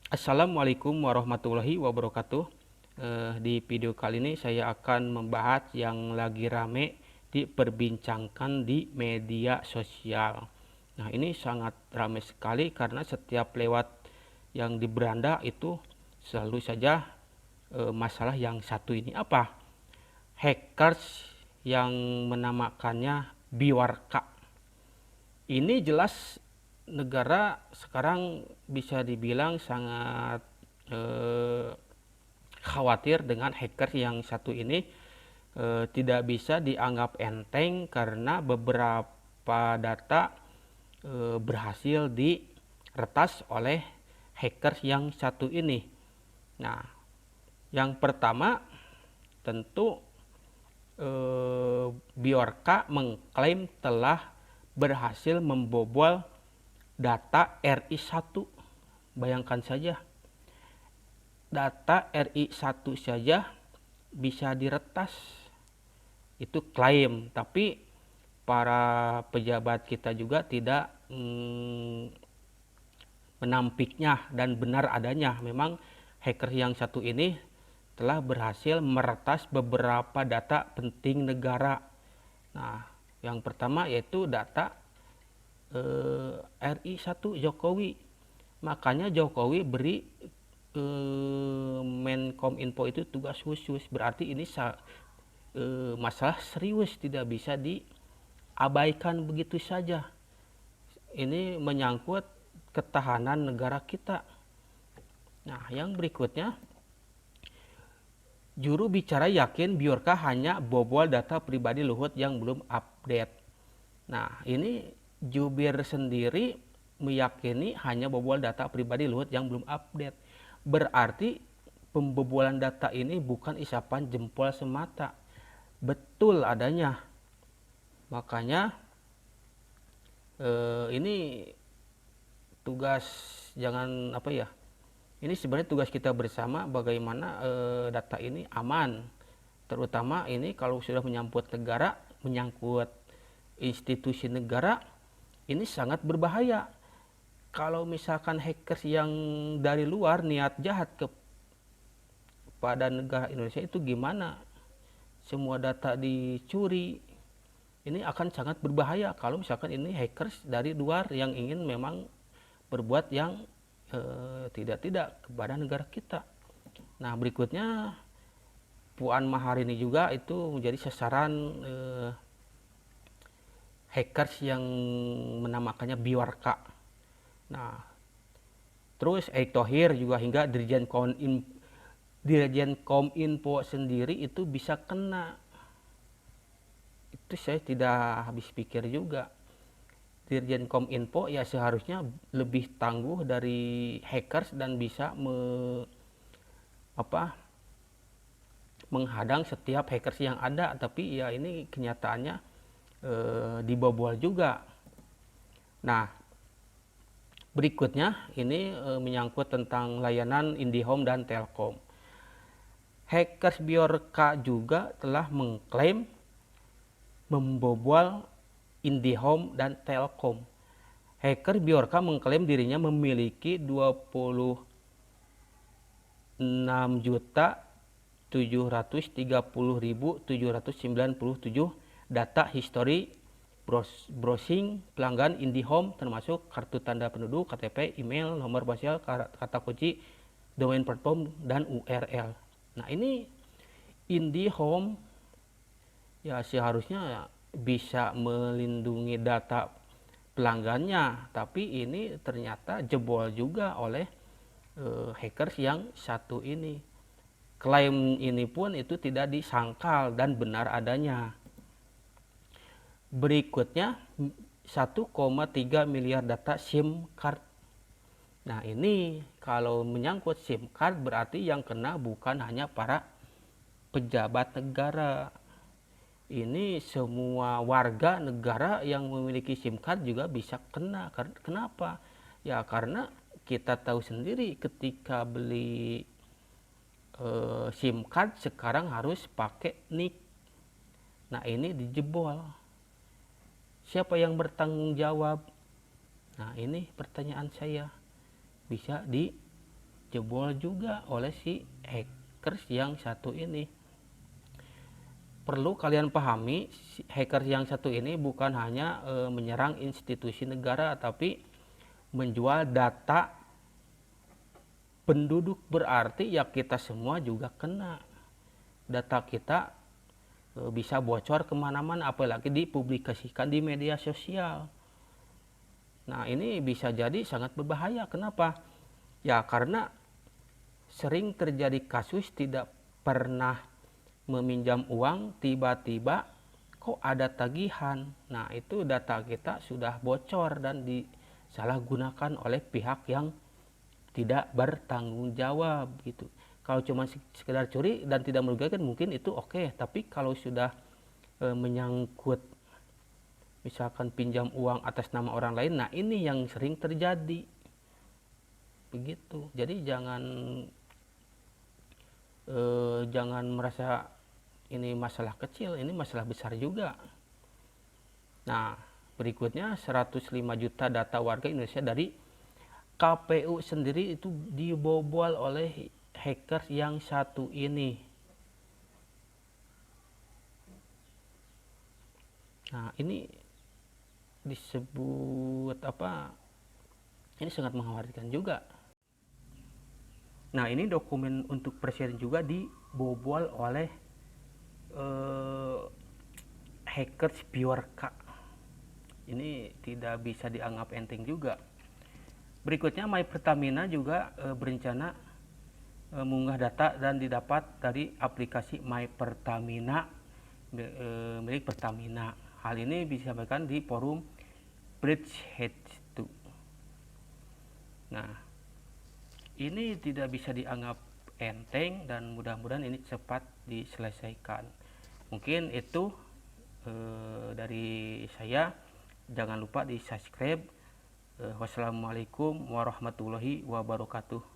Assalamualaikum warahmatullahi wabarakatuh. Di video kali ini saya akan membahas yang lagi rame diperbincangkan di media sosial. Nah, ini sangat ramai sekali karena setiap lewat yang di beranda itu selalu saja masalah yang satu ini apa? Hackers yang menamakannya Biwarka. Ini jelas negara sekarang bisa dibilang sangat eh, khawatir dengan hacker yang satu ini. Tidak bisa dianggap enteng karena beberapa data berhasil diretas oleh hacker yang satu ini. Nah, yang pertama tentu Biorka mengklaim telah berhasil membobol data RI1. Bayangkan saja, data RI1 saja bisa diretas. Itu klaim, tapi para pejabat kita juga tidak menampiknya dan benar adanya. Memang hacker yang satu ini telah berhasil meretas beberapa data penting negara. Nah, yang pertama yaitu data RI1 Jokowi. Makanya Jokowi beri Menkominfo itu tugas khusus. Berarti ini masalah serius, tidak bisa diabaikan begitu saja. Ini menyangkut ketahanan negara kita. Nah, yang berikutnya, juru bicara yakin Biorka hanya bobol data pribadi Luhut yang belum update. Nah, ini jubir sendiri meyakini hanya bobol data pribadi Luhut yang belum update. Berarti pembobolan data ini bukan isapan jempol semata. Betul adanya. Makanya ini tugas, jangan apa ya, ini sebenarnya tugas kita bersama bagaimana data ini aman, terutama ini kalau sudah menyangkut negara, menyangkut institusi negara, ini sangat berbahaya. Kalau misalkan hackers yang dari luar niat jahat kepada negara Indonesia, itu gimana? Semua data dicuri, ini akan sangat berbahaya kalau misalkan ini hackers dari luar yang ingin memang berbuat yang tidak kepada negara kita. Nah, berikutnya Puan Maharani juga itu menjadi sasaran hackers yang menamakannya Biwarka. Nah, terus Erick Thohir juga hingga Dirjen Kominfo sendiri itu bisa kena. Itu saya tidak habis pikir juga. Dirjen Kominfo ya seharusnya lebih tangguh dari hackers dan bisa menghadang setiap hackers yang ada, tapi ya ini kenyataannya dibobol juga. Nah, berikutnya ini menyangkut tentang layanan IndiHome dan Telkom. Hackers Biorka juga telah mengklaim membobol IndiHome dan Telkom. Hacker Biorka mengklaim dirinya memiliki 26.730.797 data history browsing pelanggan IndiHome, termasuk kartu tanda penduduk, KTP, email, nomor ponsel, kata kunci, domain platform, dan URL. Nah, ini IndiHome ya seharusnya bisa melindungi data pelanggannya, tapi ini ternyata jebol juga oleh hackers yang satu ini. Klaim ini pun itu tidak disangkal dan benar adanya. Berikutnya 1,3 miliar data SIM card. Nah, ini kalau menyangkut SIM card berarti yang kena bukan hanya para pejabat negara. Ini semua warga negara yang memiliki SIM card juga bisa kena. Kenapa? Ya karena kita tahu sendiri ketika beli SIM card sekarang harus pakai NIK. Nah, ini dijebol. Siapa yang bertanggung jawab? Nah, ini pertanyaan saya. Bisa dijebol juga oleh si hackers yang satu ini. Perlu kalian pahami, si hackers yang satu ini bukan hanya menyerang institusi negara, tapi menjual data penduduk, berarti ya kita semua juga kena. Data kita bisa bocor kemana-mana, apalagi dipublikasikan di media sosial. Nah, ini bisa jadi sangat berbahaya. Kenapa? Ya karena sering terjadi kasus tidak pernah meminjam uang, tiba-tiba kok ada tagihan. Nah, itu data kita sudah bocor dan disalahgunakan oleh pihak yang tidak bertanggung jawab gitu. Kalau cuma sekedar curi dan tidak merugikan mungkin itu oke, tapi kalau sudah menyangkut misalkan pinjam uang atas nama orang lain, nah ini yang sering terjadi begitu. Jadi jangan merasa ini masalah kecil, ini masalah besar juga. Nah, berikutnya 105 juta data warga Indonesia dari KPU sendiri itu dibobol oleh hackers yang satu ini. Nah, ini disebut apa? Ini sangat mengkhawatirkan juga. Nah, ini dokumen untuk presiden juga dibobol oleh hackers Bjorka. Ini tidak bisa dianggap enteng juga. Berikutnya, My Pertamina juga berencana mengunggah data dan didapat dari aplikasi My Pertamina milik Pertamina. Hal ini disampaikan di forum Bridgehead 2. Nah, ini tidak bisa dianggap enteng dan mudah-mudahan ini cepat diselesaikan. Mungkin itu dari saya. Jangan lupa di subscribe. Wassalamualaikum warahmatullahi wabarakatuh.